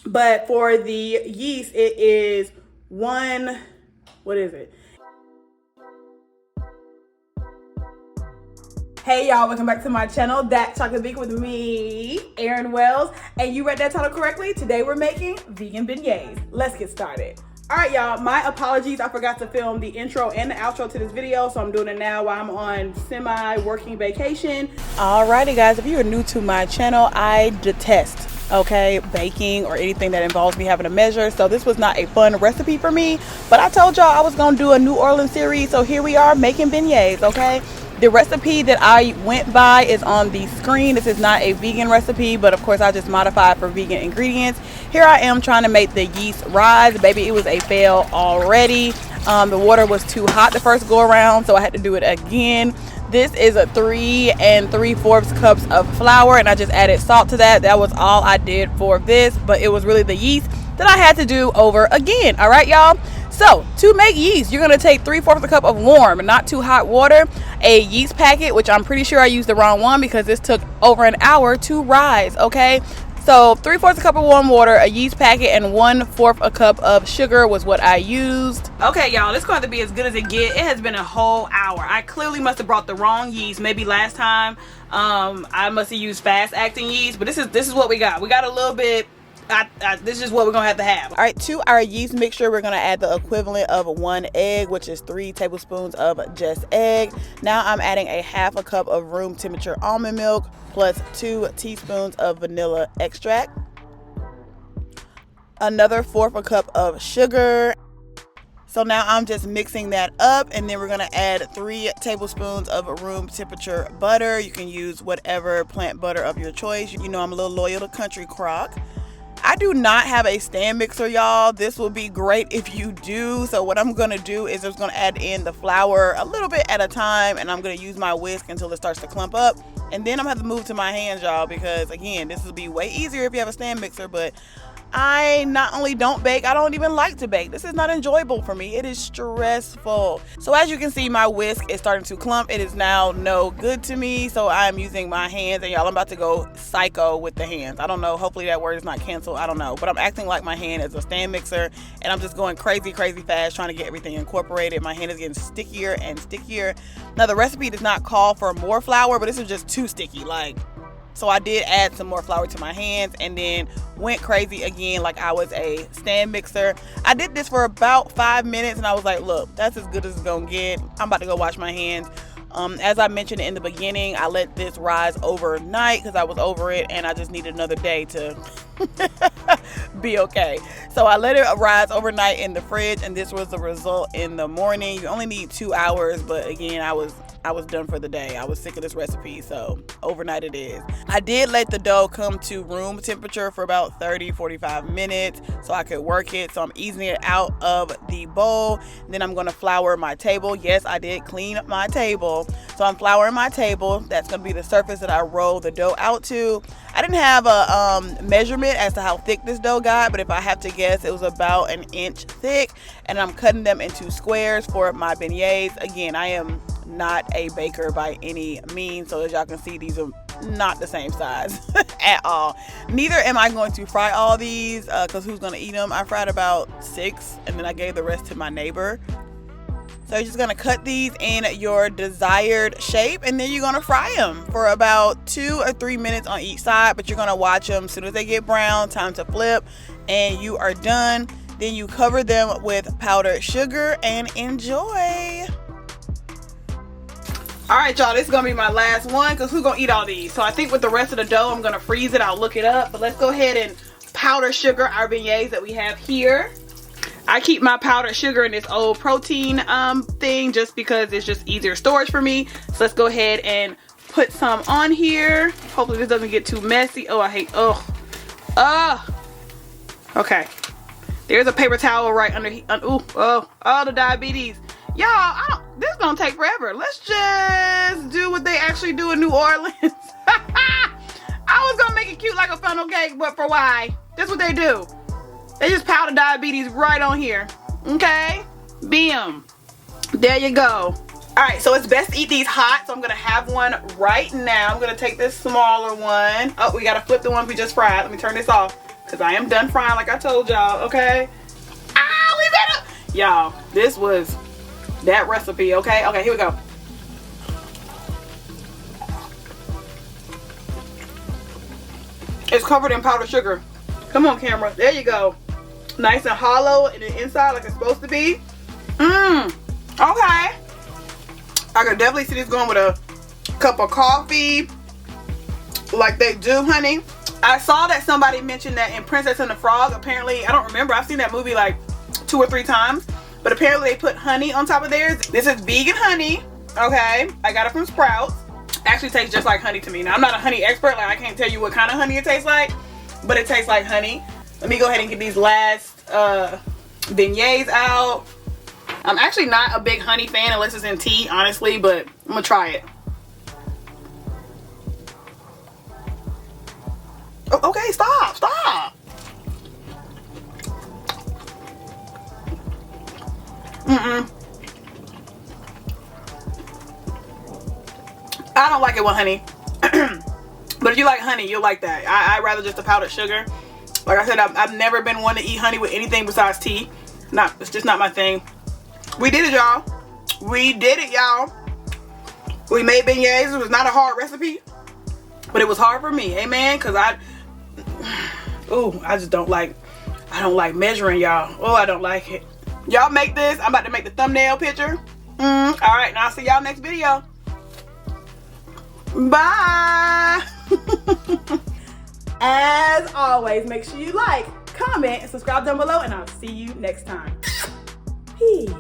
But for the yeast, it is what is it? Hey y'all, welcome back to my channel, That Chocolate Vegan with me, Erin Wells. And you read that title correctly. Today we're making vegan beignets. Let's get started. All right, y'all, my apologies. I forgot to film the intro and the outro to this video, so I'm doing it now while I'm on semi-working vacation. Alrighty, guys, if you are new to my channel, I detest, baking or anything that involves me having to measure. So this was not a fun recipe for me, but I told y'all I was gonna do a New Orleans series, so here we are making beignets, okay? The recipe that I went by is on the screen. This is not a vegan recipe, but of course I just modified for vegan ingredients. Here I am trying to make the yeast rise. Baby, it was a fail already. The water was too hot the first go around, so I had to do it again. This is a 3 3/4 cups of flour, and I just added salt to that. That was all I did for this, but it was really the yeast that I had to do over again. All right, y'all. So to make yeast, you're gonna take 3/4 cup of warm, not too hot water, a yeast packet, which I'm pretty sure I used the wrong one because this took over an hour to rise, okay? So 3/4 cup of warm water, a yeast packet, and 1/4 cup of sugar was what I used. Okay, y'all, this is going to be as good as it gets. It has been a whole hour. I clearly must have brought the wrong yeast. Maybe last time I must have used fast acting yeast, but this is what we got. We got a little bit. This is what we're gonna have. All right, to our yeast mixture, we're gonna add the equivalent of 1 egg, which is 3 tablespoons of just egg. Now I'm adding a 1/2 cup of room temperature almond milk plus 2 teaspoons of vanilla extract, another 1/4 cup of sugar. So now I'm just mixing that up, and then we're gonna add 3 tablespoons of room temperature butter. You can use whatever plant butter of your choice. You know I'm a little loyal to Country Crock. I do not have a stand mixer, y'all. This will be great if you do. So what I'm gonna do is just gonna add in the flour a little bit at a time, and I'm gonna use my whisk until it starts to clump up. And then I'm gonna have to move to my hands, y'all, because again, this will be way easier if you have a stand mixer, but I not only don't bake, I don't even like to bake. This is not enjoyable for me. It is stressful. So as you can see, my whisk is starting to clump. It is now no good to me. So I'm using my hands, and y'all, I'm about to go psycho with the hands. I don't know. Hopefully that word is not canceled. I don't know. But I'm acting like my hand is a stand mixer, and I'm just going crazy fast trying to get everything incorporated. My hand is getting stickier and stickier. Now the recipe does not call for more flour, but this is just too sticky. So I did add some more flour to my hands and then went crazy again like I was a stand mixer. I did this for about 5 minutes, and I was like, look, that's as good as it's gonna get. I'm about to go wash my hands. As I mentioned in the beginning, I let this rise overnight because I was over it and I just needed another day to be okay. So I let it rise overnight in the fridge, and this was the result in the morning. You only need 2 hours, but again, I was done for the day. I was sick of this recipe, so overnight it is. I did let the dough come to room temperature for about 30-45 minutes so I could work it. So I'm easing it out of the bowl. Then I'm gonna flour my table. Yes, I did clean up my table. So I'm flouring my table. That's gonna be the surface that I roll the dough out to. I didn't have a measurement as to how thick this dough got, but if I have to guess, it was about 1 inch thick. And I'm cutting them into squares for my beignets. Again, I am not a baker by any means, so as y'all can see, these are not the same size at all. Neither am I going to fry all these because who's gonna eat them? I fried about 6, and then I gave the rest to my neighbor. So you're just gonna cut these in your desired shape, and then you're gonna fry them for about 2 or 3 minutes on each side, but you're gonna watch them. As soon as they get brown, time to flip, and you are done. Then you cover them with powdered sugar and enjoy. All right, y'all, this is gonna be my last one because who's gonna eat all these? So I think with the rest of the dough, I'm gonna freeze it. I'll look it up, but let's go ahead and powder sugar our beignets that we have here. I keep my powdered sugar in this old protein thing just because it's just easier storage for me. So let's go ahead and put some on here. Hopefully this doesn't get too messy. Oh, I hate, okay. There's a paper towel right under here. The diabetes. Y'all, this is gonna take forever. Let's just do what they actually do in New Orleans. I was gonna make it cute like a funnel cake, but for why? That's what they do. They just powder diabetes right on here. Okay? Bam. There you go. Alright, so it's best to eat these hot, so I'm gonna have one right now. I'm gonna take this smaller one. Oh, we gotta flip the one we just fried. Let me turn this off. because I am done frying like I told y'all, okay? Ah, we better. Y'all, this was that recipe, okay? Okay, here we go. It's covered in powdered sugar. Come on, camera. There you go. Nice and hollow in the inside like it's supposed to be. Okay. I could definitely see this going with a cup of coffee like they do, honey. I saw that somebody mentioned that in Princess and the Frog. Apparently, I don't remember. I've seen that movie like 2 or 3 times. But apparently they put honey on top of theirs. This is vegan honey. Okay. I got it from Sprouts. Actually tastes just like honey to me. Now, I'm not a honey expert. Like, I can't tell you what kind of honey it tastes like. But it tastes like honey. Let me go ahead and get these last beignets out. I'm actually not a big honey fan unless it's in tea, honestly. But I'm going to try it. Oh, okay, stop. Stop. I don't like it with honey. But if you like honey, you'll like that. I'd rather just the powdered sugar. Like I said, I've never been one to eat honey with anything besides tea. It's just not my thing. We did it, y'all. We did it, y'all. We made beignets. It was not a hard recipe, but it was hard for me. Amen. Because I just don't like measuring, y'all. Oh, I don't like it. Y'all make this. I'm about to make the thumbnail picture. All right, now I'll see y'all next video. Bye. As always, make sure you like, comment, and subscribe down below, and I'll see you next time. Peace.